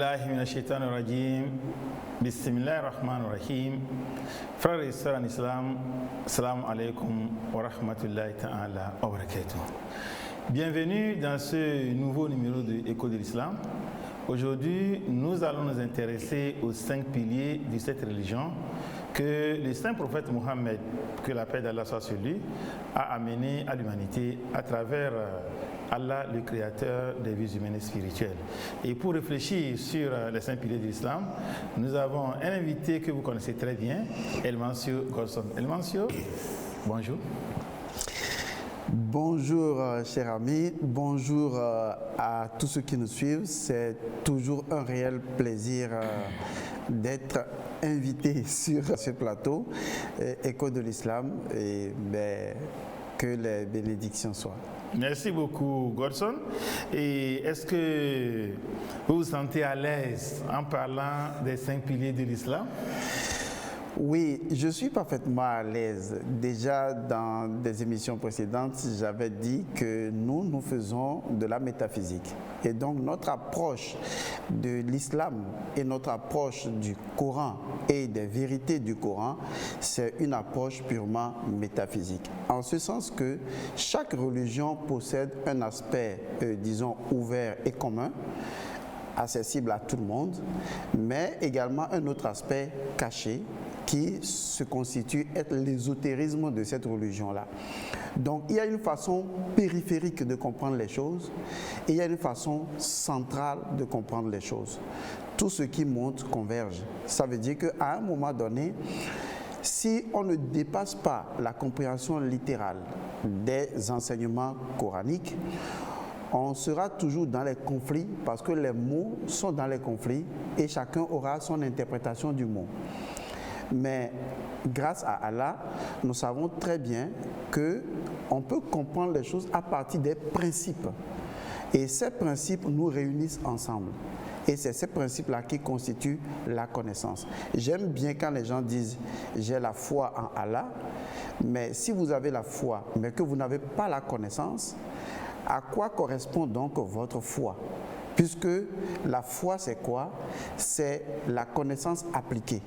billahi minash shaitanir rajim. Bismillahir rahmanir rahim. Frères et sœurs en islam, assalamu alaikum wa rahmatullahi ta'ala wa barakatuh. Bienvenue dans ce nouveau numéro de Écho de l'Islam. Aujourd'hui, nous allons nous intéresser aux 5 piliers de cette religion que le saint prophète Mohammed, que la paix d'Allah soit sur lui, a amené à l'humanité à travers Allah, le créateur des vies humaines et spirituelles. Et pour réfléchir sur les 5 piliers de l'islam, nous avons un invité que vous connaissez très bien, Elmancio Golson. Elmancio, bonjour. Bonjour cher ami, bonjour à tous ceux qui nous suivent. C'est toujours un réel plaisir d'être invité sur ce plateau, Écho de l'Islam, et que les bénédictions soient. Merci beaucoup, Godson. Et est-ce que vous vous sentez à l'aise en parlant des 5 piliers de l'islam? Oui, je suis parfaitement à l'aise. Déjà, dans des émissions précédentes, j'avais dit que nous faisons de la métaphysique. Et donc, notre approche de l'islam et notre approche du Coran et des vérités du Coran, c'est une approche purement métaphysique. En ce sens que chaque religion possède un aspect, disons, ouvert et commun, accessible à tout le monde, mais également un autre aspect caché qui se constitue être l'ésotérisme de cette religion-là. Donc il y a une façon périphérique de comprendre les choses et il y a une façon centrale de comprendre les choses. Tout ce qui monte converge. Ça veut dire qu'à un moment donné, si on ne dépasse pas la compréhension littérale des enseignements coraniques, on sera toujours dans les conflits parce que les mots sont dans les conflits et chacun aura son interprétation du mot. Mais grâce à Allah, nous savons très bien qu'on peut comprendre les choses à partir des principes. Et ces principes nous réunissent ensemble. Et c'est ces principes-là qui constituent la connaissance. J'aime bien quand les gens disent « j'ai la foi en Allah », mais si vous avez la foi, mais que vous n'avez pas la connaissance, à quoi correspond donc votre foi? Puisque la foi, c'est quoi? C'est la connaissance appliquée.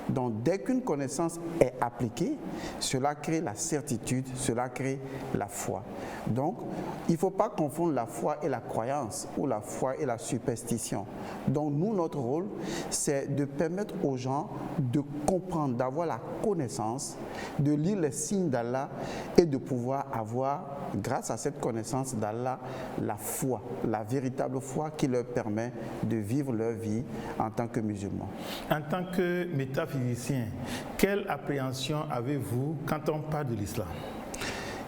Donc, dès qu'une connaissance est appliquée, cela crée la certitude, cela crée la foi. Donc, il ne faut pas confondre la foi et la croyance, ou la foi et la superstition. Donc, nous, notre rôle, c'est de permettre aux gens de comprendre, d'avoir la connaissance, de lire les signes d'Allah et de pouvoir avoir, grâce à cette connaissance d'Allah, la foi, la véritable foi qui leur permet de vivre leur vie en tant que musulmans. En tant que métaphysicien, quelle appréhension avez-vous quand on parle de l'islam?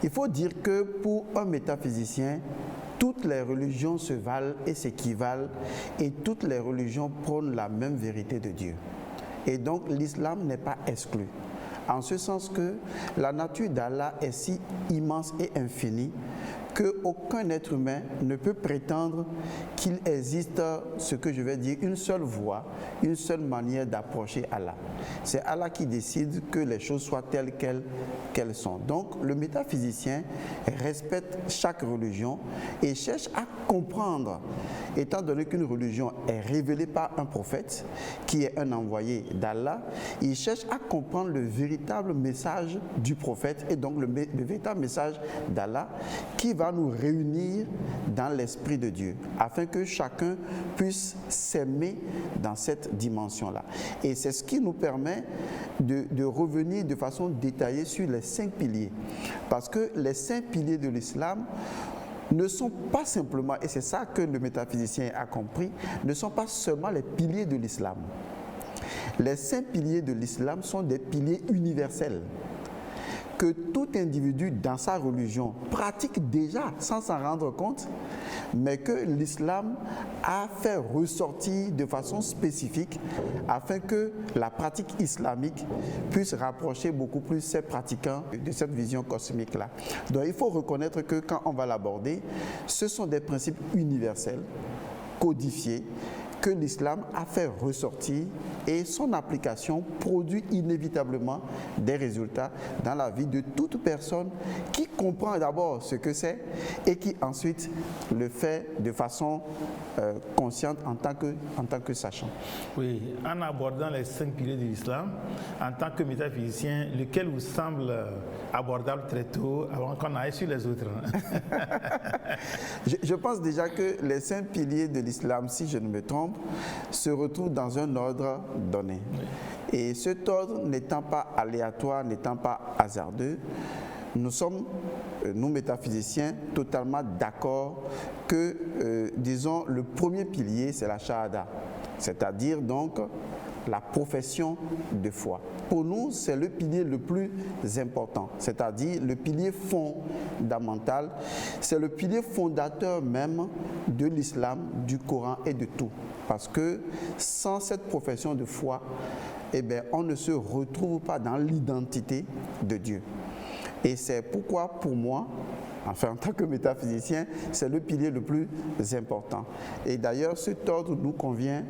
Il faut dire que pour un métaphysicien, toutes les religions se valent et s'équivalent et toutes les religions prônent la même vérité de Dieu. Et donc l'islam n'est pas exclu. En ce sens que la nature d'Allah est si immense et infinie qu'aucun être humain ne peut prétendre qu'il existe ce que je vais dire, une seule voie, une seule manière d'approcher Allah. C'est Allah qui décide que les choses soient telles qu'elles sont. Donc le métaphysicien respecte chaque religion et cherche à comprendre, étant donné qu'une religion est révélée par un prophète qui est un envoyé d'Allah, il cherche à comprendre le véritable message du prophète et donc le véritable message d'Allah qui va nous réunir dans l'esprit de Dieu afin que chacun puisse s'aimer dans cette dimension-là. Et c'est ce qui nous permet de revenir de façon détaillée sur les 5 piliers. Parce que les 5 piliers de l'islam ne sont pas simplement, et c'est ça que le métaphysicien a compris, ne sont pas seulement les piliers de l'islam. Les 5 piliers de l'islam sont des piliers universels que tout individu dans sa religion pratique déjà sans s'en rendre compte, mais que l'islam a fait ressortir de façon spécifique afin que la pratique islamique puisse rapprocher beaucoup plus ses pratiquants de cette vision cosmique-là. Donc il faut reconnaître que quand on va l'aborder, ce sont des principes universels, codifiés, que l'islam a fait ressortir et son application produit inévitablement des résultats dans la vie de toute personne qui comprend d'abord ce que c'est et qui ensuite le fait de façon consciente en tant que sachant. Oui, en abordant les 5 piliers de l'islam, en tant que métaphysicien, lequel vous semble abordable très tôt avant qu'on aille sur les autres? Je pense déjà que les 5 piliers de l'islam, si je ne me trompe, se retrouvent dans un ordre donné. Oui. Et cet ordre n'étant pas aléatoire, n'étant pas hasardeux, nous sommes, nous métaphysiciens, totalement d'accord que, disons, le premier pilier, c'est la shahada, c'est-à-dire donc la profession de foi. Pour nous, c'est le pilier le plus important, c'est-à-dire le pilier fondamental, c'est le pilier fondateur même de l'islam, du Coran et de tout. Parce que sans cette profession de foi, eh bien, on ne se retrouve pas dans l'identité de Dieu. Et c'est pourquoi, pour moi, enfin en tant que métaphysicien, c'est le pilier le plus important. Et d'ailleurs, cet ordre nous convient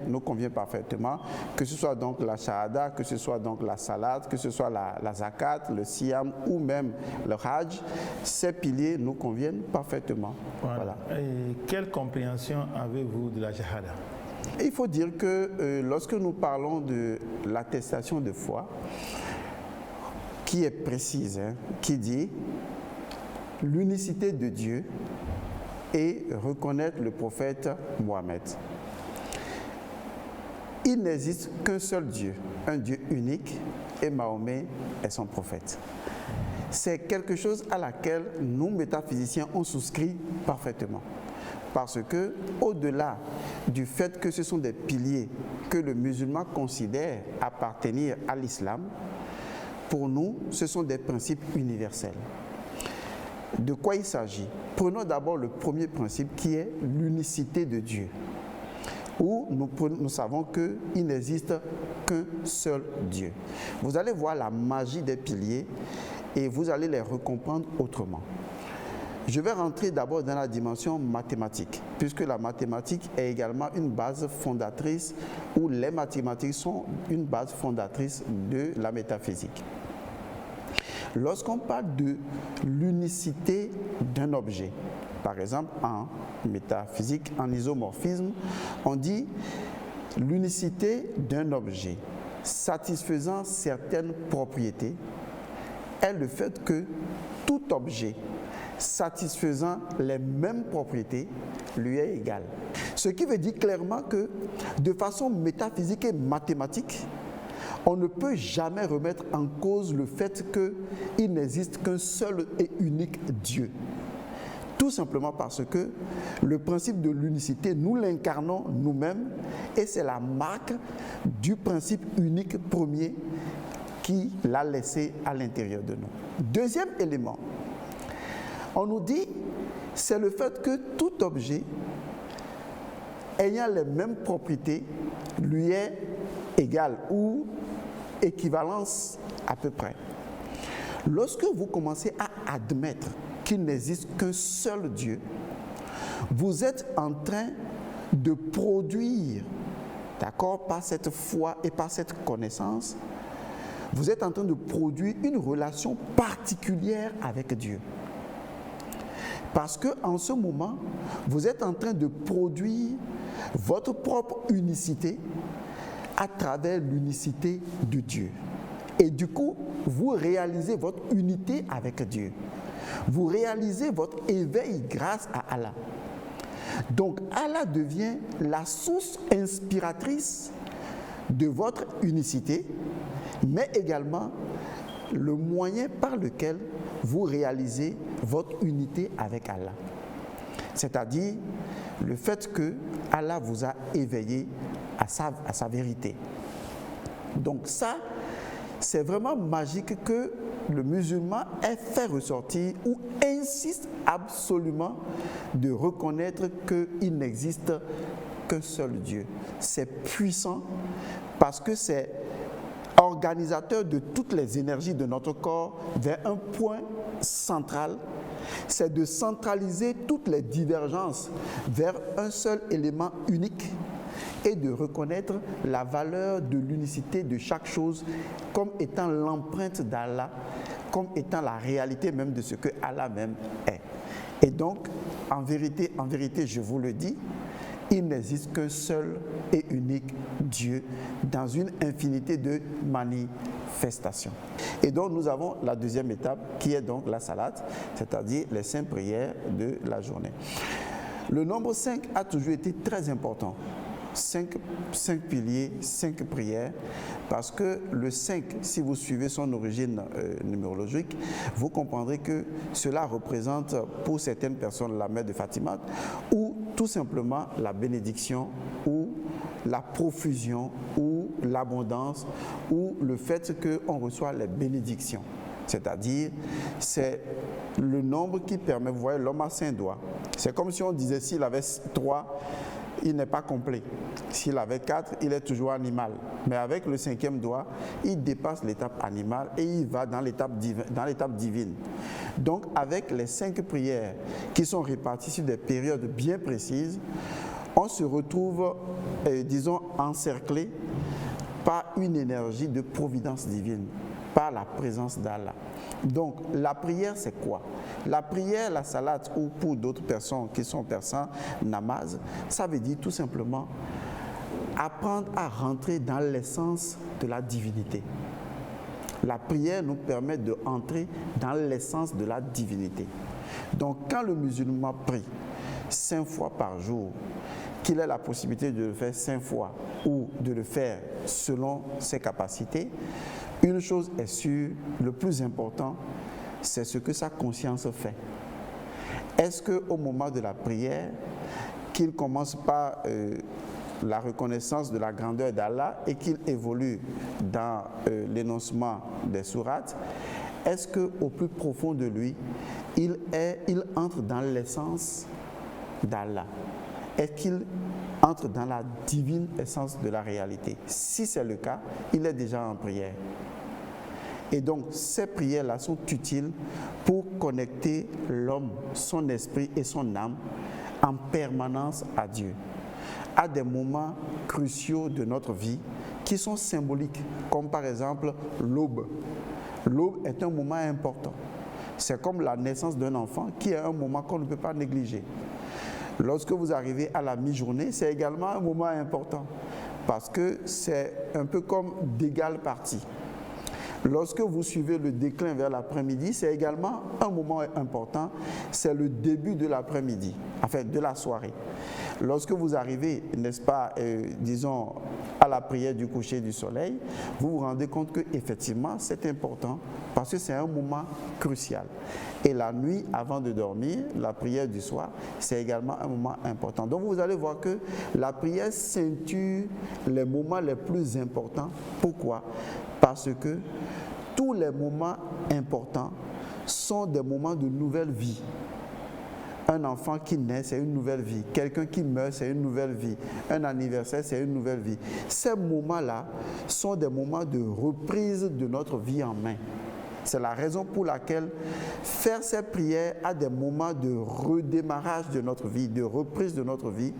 parfaitement, que ce soit donc la shahada, que ce soit donc la salade, que ce soit la zakat, le siyam ou même le hajj, ces piliers nous conviennent parfaitement. Voilà. Et quelle compréhension avez-vous de la shahada? Il faut dire que lorsque nous parlons de l'attestation de foi, qui est précise, qui dit l'unicité de Dieu et reconnaître le prophète Mohammed. Il n'existe qu'un seul Dieu, un Dieu unique, et Mahomet est son prophète. C'est quelque chose à laquelle nous, métaphysiciens, on souscrit parfaitement. Parce que, au-delà du fait que ce sont des piliers que le musulman considère appartenir à l'islam, pour nous, ce sont des principes universels. De quoi il s'agit? Prenons d'abord le premier principe qui est l'unicité de Dieu, où nous savons qu'il n'existe qu'un seul Dieu. Vous allez voir la magie des piliers et vous allez les recomprendre autrement. Je vais rentrer d'abord dans la dimension mathématique, puisque la mathématique est également une base fondatrice, ou les mathématiques sont une base fondatrice de la métaphysique. Lorsqu'on parle de l'unicité d'un objet, par exemple en métaphysique, en isomorphisme, on dit l'unicité d'un objet satisfaisant certaines propriétés est le fait que tout objet satisfaisant les mêmes propriétés lui est égal. Ce qui veut dire clairement que de façon métaphysique et mathématique, on ne peut jamais remettre en cause le fait qu'il n'existe qu'un seul et unique Dieu. Tout simplement parce que le principe de l'unicité, nous l'incarnons nous-mêmes et c'est la marque du principe unique premier qui l'a laissé à l'intérieur de nous. Deuxième élément, on nous dit, c'est le fait que tout objet ayant les mêmes propriétés lui est égal ou équivalence à peu près. Lorsque vous commencez à admettre qu'il n'existe qu'un seul Dieu, vous êtes en train de produire, d'accord, par cette foi et par cette connaissance, vous êtes en train de produire une relation particulière avec Dieu. Parce qu'en ce moment, vous êtes en train de produire votre propre unicité à travers l'unicité de Dieu. Et du coup, vous réalisez votre unité avec Dieu. Vous réalisez votre éveil grâce à Allah. Donc, Allah devient la source inspiratrice de votre unicité, mais également le moyen par lequel vous réalisez votre unité avec Allah. C'est-à-dire le fait que Allah vous a éveillé à sa vérité. Donc ça, c'est vraiment magique que le musulman ait fait ressortir ou insiste absolument de reconnaître qu'il n'existe qu'un seul Dieu. C'est puissant parce que c'est organisateur de toutes les énergies de notre corps vers un point central. C'est de centraliser toutes les divergences vers un seul élément unique et de reconnaître la valeur de l'unicité de chaque chose comme étant l'empreinte d'Allah, comme étant la réalité même de ce que Allah même est. Et donc, en vérité, je vous le dis, il n'existe qu'un seul et unique Dieu dans une infinité de manifestations. Et donc, nous avons la deuxième étape qui est donc la salat, c'est-à-dire les 5 prières de la journée. Le nombre 5 a toujours été très important. 5 piliers, 5 prières, parce que le 5, si vous suivez son origine numérologique, vous comprendrez que cela représente pour certaines personnes la mère de Fatima, ou tout simplement la bénédiction, ou la profusion, ou l'abondance, ou le fait qu'on reçoit les bénédictions. C'est-à-dire, c'est le nombre qui permet, vous voyez, l'homme a 5 doigts. C'est comme si on disait s'il avait 3, il n'est pas complet. S'il avait 4, il est toujours animal. Mais avec le 5e doigt, il dépasse l'étape animale et il va dans l'étape divine. Donc, avec les 5 prières qui sont réparties sur des périodes bien précises, on se retrouve, disons, encerclé par une énergie de providence divine, par la présence d'Allah. Donc, la prière, c'est quoi? La prière, la salat, ou pour d'autres personnes qui sont persans, namaz, ça veut dire tout simplement apprendre à rentrer dans l'essence de la divinité. La prière nous permet d'entrer dans l'essence de la divinité. Donc, quand le musulman prie 5 fois par jour, qu'il ait la possibilité de le faire 5 fois ou de le faire selon ses capacités, une chose est sûre, le plus important, c'est ce que sa conscience fait. Est-ce qu'au moment de la prière, qu'il commence par la reconnaissance de la grandeur d'Allah et qu'il évolue dans l'énoncement des sourates, est-ce qu'au plus profond de lui, il entre dans l'essence d'Allah? Est-ce qu'il entre dans la divine essence de la réalité? Si c'est le cas, il est déjà en prière. Et donc, ces prières-là sont utiles pour connecter l'homme, son esprit et son âme en permanence à Dieu, à des moments cruciaux de notre vie qui sont symboliques, comme par exemple l'aube. L'aube est un moment important. C'est comme la naissance d'un enfant qui est un moment qu'on ne peut pas négliger. Lorsque vous arrivez à la mi-journée, c'est également un moment important parce que c'est un peu comme d'égale partie. Lorsque vous suivez le déclin vers l'après-midi, c'est également un moment important, c'est le début de l'après-midi, enfin de la soirée. Lorsque vous arrivez, n'est-ce pas, disons, à la prière du coucher du soleil, vous vous rendez compte qu'effectivement, c'est important parce que c'est un moment crucial. Et la nuit, avant de dormir, la prière du soir, c'est également un moment important. Donc vous allez voir que la prière ceinture les moments les plus importants. Pourquoi? Parce que tous les moments importants sont des moments de nouvelle vie. Un enfant qui naît, c'est une nouvelle vie. Quelqu'un qui meurt, c'est une nouvelle vie. Un anniversaire, c'est une nouvelle vie. Ces moments-là sont des moments de reprise de notre vie en main. C'est la raison pour laquelle faire ces prières à des moments de redémarrage de notre vie, de reprise de notre vie,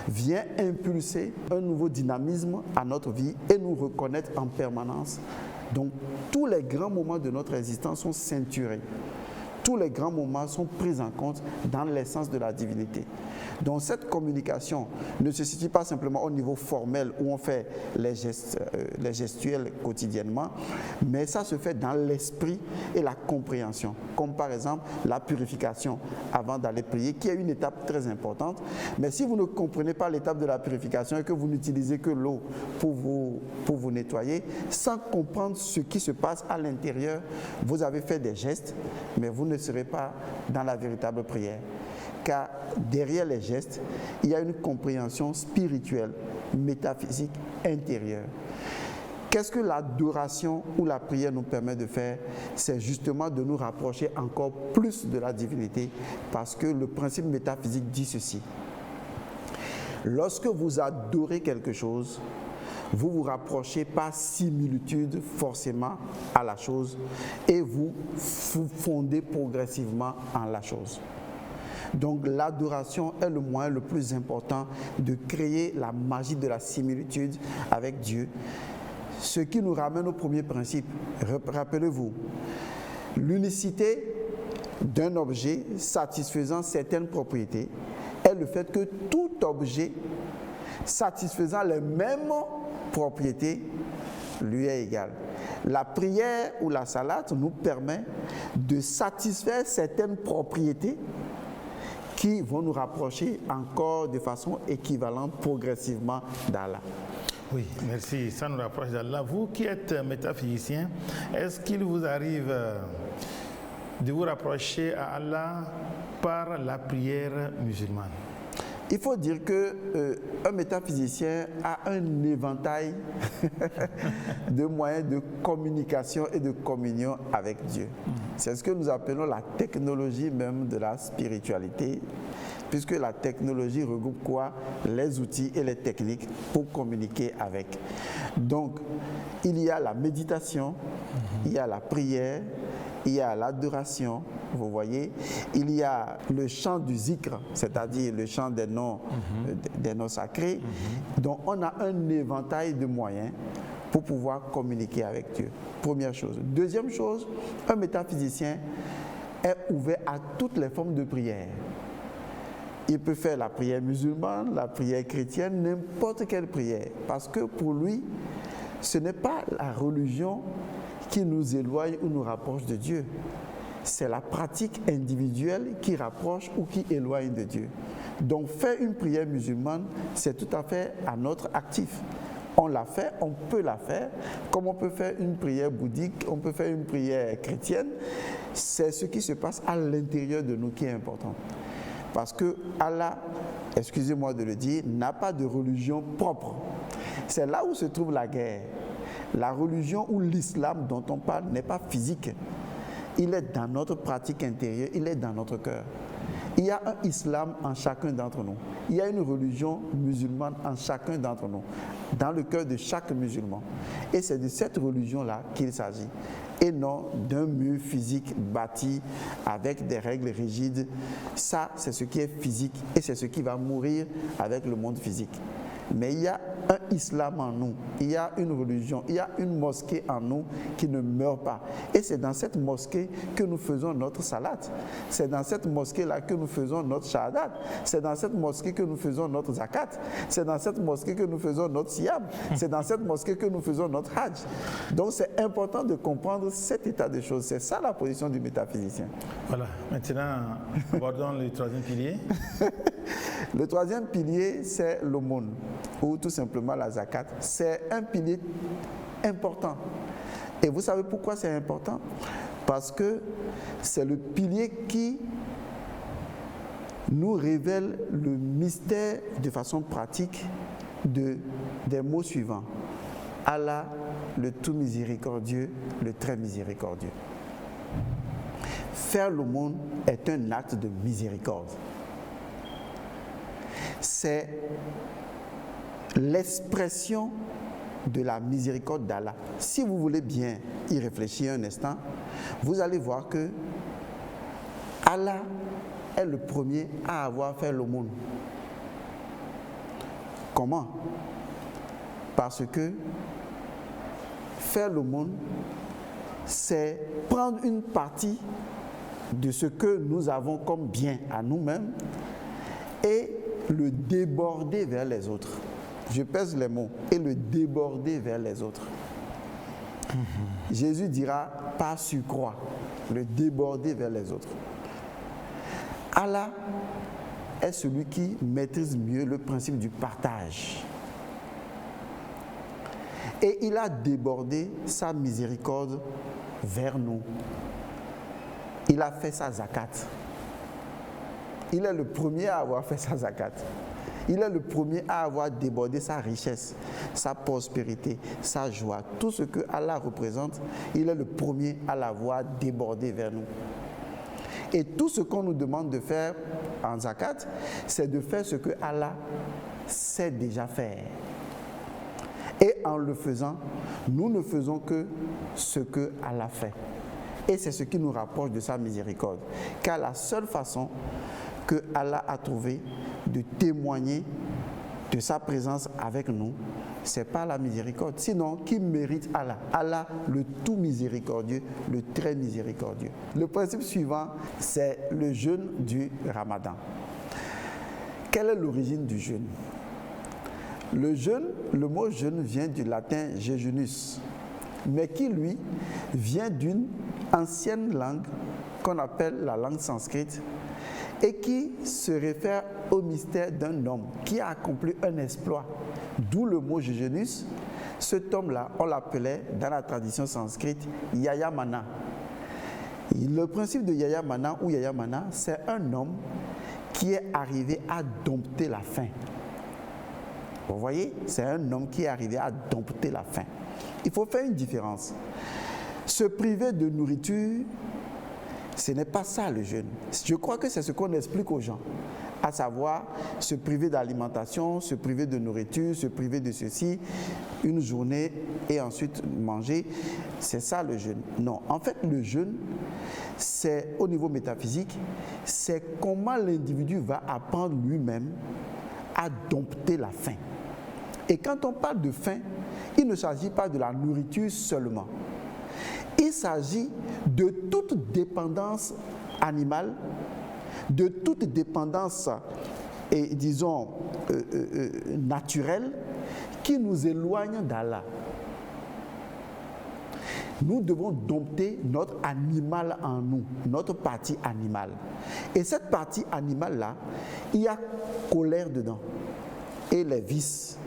vient impulser un nouveau dynamisme à notre vie et nous reconnaître en permanence. Donc, tous les grands moments de notre existence sont ceinturés. Tous les grands moments sont pris en compte dans l'essence de la divinité. Donc cette communication ne se situe pas simplement au niveau formel où on fait les gestuels quotidiennement, mais ça se fait dans l'esprit et la compréhension, comme par exemple la purification avant d'aller prier, qui est une étape très importante. Mais si vous ne comprenez pas l'étape de la purification et que vous n'utilisez que l'eau pour vous nettoyer, sans comprendre ce qui se passe à l'intérieur, vous avez fait des gestes, mais vous ne serez pas dans la véritable prière. Car derrière les gestes, il y a une compréhension spirituelle, métaphysique, intérieure. Qu'est-ce que l'adoration ou la prière nous permet de faire? C'est justement de nous rapprocher encore plus de la divinité, parce que le principe métaphysique dit ceci. Lorsque vous adorez quelque chose, vous vous rapprochez par similitude forcément à la chose et vous fondez progressivement en la chose. Donc l'adoration est le moyen le plus important de créer la magie de la similitude avec Dieu. Ce qui nous ramène au premier principe. Rappelez-vous, l'unicité d'un objet satisfaisant certaines propriétés est le fait que tout objet satisfaisant les mêmes propriétés lui est égal. La prière ou la salade nous permet de satisfaire certaines propriétés qui vont nous rapprocher encore de façon équivalente progressivement d'Allah. Oui, merci. Ça nous rapproche d'Allah. Vous qui êtes métaphysicien, est-ce qu'il vous arrive de vous rapprocher à Allah par la prière musulmane? Il faut dire qu'un métaphysicien a un éventail de moyens de communication et de communion avec Dieu. C'est ce que nous appelons la technologie même de la spiritualité, puisque la technologie regroupe quoi? Les outils et les techniques pour communiquer avec. Donc, il y a la méditation, il y a la prière, il y a l'adoration, vous voyez, il y a le chant du zikr, c'est-à-dire le chant des noms sacrés. Donc on a un éventail de moyens pour pouvoir communiquer avec Dieu. Première chose. Deuxième chose, un métaphysicien est ouvert à toutes les formes de prière. Il peut faire la prière musulmane, la prière chrétienne, n'importe quelle prière. Parce que pour lui, ce n'est pas la religion qui nous éloigne ou nous rapproche de Dieu. C'est la pratique individuelle qui rapproche ou qui éloigne de Dieu. Donc faire une prière musulmane, c'est tout à fait à notre actif. On l'a fait, on peut la faire, comme on peut faire une prière bouddhique, on peut faire une prière chrétienne. C'est ce qui se passe à l'intérieur de nous qui est important. Parce que Allah, excusez-moi de le dire, n'a pas de religion propre. C'est là où se trouve la guerre. La religion ou l'islam dont on parle n'est pas physique. Il est dans notre pratique intérieure, il est dans notre cœur. Il y a un islam en chacun d'entre nous. Il y a une religion musulmane en chacun d'entre nous, dans le cœur de chaque musulman. Et c'est de cette religion-là qu'il s'agit, et non d'un mur physique bâti avec des règles rigides. Ça, c'est ce qui est physique et c'est ce qui va mourir avec le monde physique. Mais il y a un islam en nous, il y a une religion, il y a une mosquée en nous qui ne meurt pas. Et c'est dans cette mosquée que nous faisons notre salat. C'est dans cette mosquée-là que nous faisons notre shahadat. C'est dans cette mosquée que nous faisons notre zakat. C'est dans cette mosquée que nous faisons notre siyam. C'est dans cette mosquée que nous faisons notre hajj. Donc c'est important de comprendre cet état de choses. C'est ça la position du métaphysicien. Voilà, maintenant abordons le troisième pilier. Le troisième pilier, c'est l'aumône, ou tout simplement la zakat. C'est un pilier important. Et vous savez pourquoi c'est important? Parce que c'est le pilier qui nous révèle le mystère de façon pratique des mots suivants. Allah, le tout miséricordieux, le très miséricordieux. Faire l'aumône est un acte de miséricorde. C'est l'expression de la miséricorde d'Allah. Si vous voulez bien y réfléchir un instant, vous allez voir que Allah est le premier à avoir fait l'aumône. Comment? Parce que faire l'aumône, c'est prendre une partie de ce que nous avons comme bien à nous-mêmes et le déborder vers les autres. Je pèse les mots. Et le déborder vers les autres. Jésus dira par surcroît, le déborder vers les autres. Allah est celui qui maîtrise mieux le principe du partage. Et il a débordé sa miséricorde vers nous. Il a fait sa zakat. Il est le premier à avoir fait sa zakat. Il est le premier à avoir débordé sa richesse, sa prospérité, sa joie. Tout ce que Allah représente, il est le premier à l'avoir débordé vers nous. Et tout ce qu'on nous demande de faire en zakat, c'est de faire ce que Allah sait déjà faire. Et en le faisant, nous ne faisons que ce que Allah fait. Et c'est ce qui nous rapproche de sa miséricorde. Car la seule façon que Allah a trouvé de témoigner de sa présence avec nous, c'est par la miséricorde. Sinon, qui mérite Allah? Allah, le tout miséricordieux, le très miséricordieux. Le principe suivant, c'est le jeûne du Ramadan. Quelle est l'origine du jeûne? Le jeûne, le mot jeûne vient du latin jejunus, mais qui, lui, vient d'une ancienne langue qu'on appelle la langue sanskrite et qui se réfère au mystère d'un homme qui a accompli un exploit, d'où le mot jejunus. Cet homme-là, on l'appelait dans la tradition sanskrite Yayamana. Le principe de Yayamana ou Yayamana, c'est un homme qui est arrivé à dompter la faim. Vous voyez, c'est un homme qui est arrivé à dompter la faim. Il faut faire une différence. Se priver de nourriture, ce n'est pas ça le jeûne. Je crois que c'est ce qu'on explique aux gens, à savoir se priver d'alimentation, se priver de nourriture, se priver de ceci, une journée et ensuite manger. C'est ça le jeûne. Non, en fait le jeûne, c'est au niveau métaphysique, c'est comment l'individu va apprendre lui-même à dompter la faim. Et quand on parle de faim, il ne s'agit pas de la nourriture seulement. Il s'agit de toute dépendance animale, de toute dépendance, disons, naturelle, qui nous éloigne d'Allah. Nous devons dompter notre animal en nous, notre partie animale. Et cette partie animale-là, il y a colère dedans, et les vices.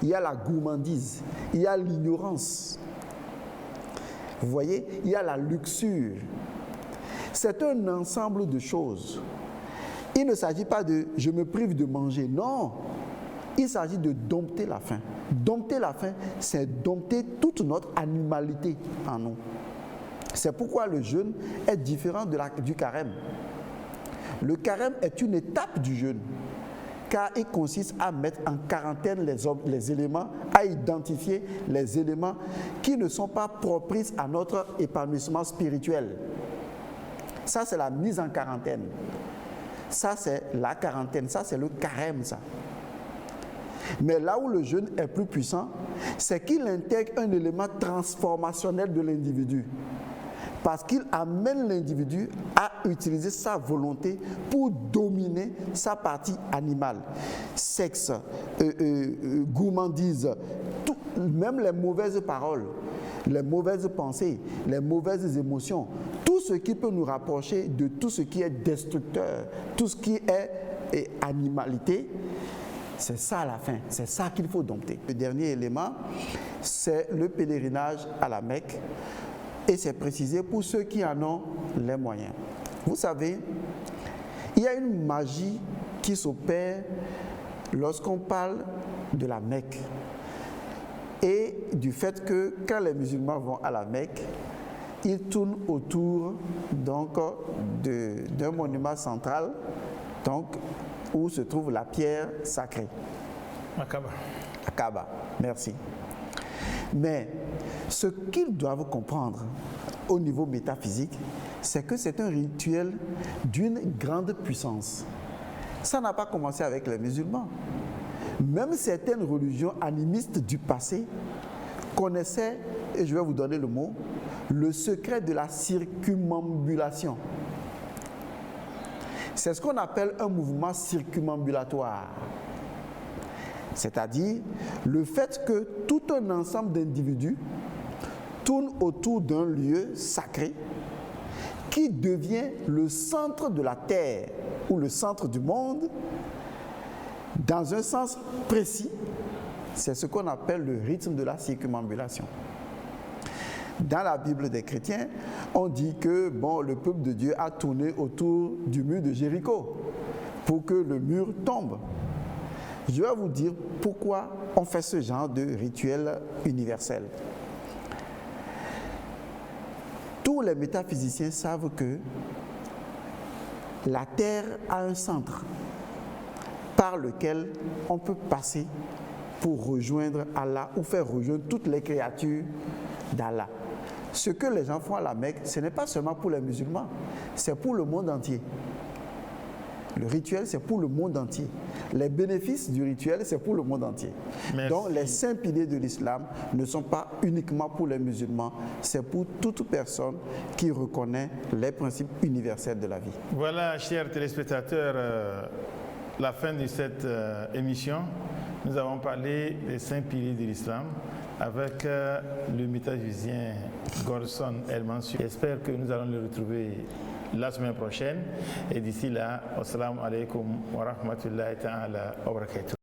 Il y a la gourmandise, il y a l'ignorance. Vous voyez, il y a la luxure. C'est un ensemble de choses. Il ne s'agit pas de « je me prive de manger ». Non, il s'agit de dompter la faim. Dompter la faim, c'est dompter toute notre animalité en nous. C'est pourquoi le jeûne est différent du carême. Le carême est une étape du jeûne, car il consiste à mettre en quarantaine les éléments, à identifier les éléments qui ne sont pas propices à notre épanouissement spirituel. Ça, c'est la mise en quarantaine. Ça, c'est la quarantaine. Ça, c'est le carême, ça. Mais là où le jeûne est plus puissant, c'est qu'il intègre un élément transformationnel de l'individu. Parce qu'il amène l'individu à utiliser sa volonté pour dominer sa partie animale. Sexe, gourmandise, même les mauvaises paroles, les mauvaises pensées, les mauvaises émotions, tout ce qui peut nous rapprocher de tout ce qui est destructeur, tout ce qui est animalité, c'est ça la fin, c'est ça qu'il faut dompter. Le dernier élément, c'est le pèlerinage à la Mecque. Et c'est précisé pour ceux qui en ont les moyens. Vous savez, il y a une magie qui s'opère lorsqu'on parle de la Mecque et du fait que quand les musulmans vont à la Mecque, ils tournent autour donc d'un monument central donc, où se trouve la pierre sacrée. La Kaaba. La Kaaba, merci. Mais ce qu'ils doivent comprendre au niveau métaphysique, c'est que c'est un rituel d'une grande puissance. Ça n'a pas commencé avec les musulmans. Même certaines religions animistes du passé connaissaient, et je vais vous donner le mot, le secret de la circumambulation. C'est ce qu'on appelle un mouvement circumambulatoire. C'est-à-dire le fait que tout un ensemble d'individus tourne autour d'un lieu sacré qui devient le centre de la terre ou le centre du monde dans un sens précis. C'est ce qu'on appelle le rythme de la circumambulation. Dans la Bible des chrétiens, on dit que le peuple de Dieu a tourné autour du mur de Jéricho pour que le mur tombe. Je vais vous dire pourquoi on fait ce genre de rituel universel. Tous les métaphysiciens savent que la Terre a un centre par lequel on peut passer pour rejoindre Allah ou faire rejoindre toutes les créatures d'Allah. Ce que les gens font à la Mecque, ce n'est pas seulement pour les musulmans, c'est pour le monde entier. Le rituel, c'est pour le monde entier. Les bénéfices du rituel, c'est pour le monde entier. Merci. Donc, les 5 piliers de l'islam ne sont pas uniquement pour les musulmans, c'est pour toute personne qui reconnaît les principes universels de la vie. Voilà, chers téléspectateurs, la fin de cette émission. Nous avons parlé des 5 piliers de l'islam avec le métaphysicien Gorson El Mansour. J'espère que nous allons le retrouver la semaine prochaine. Et d'ici là, assalamu alaikum wa rahmatullahi ta'ala wa barakatuh.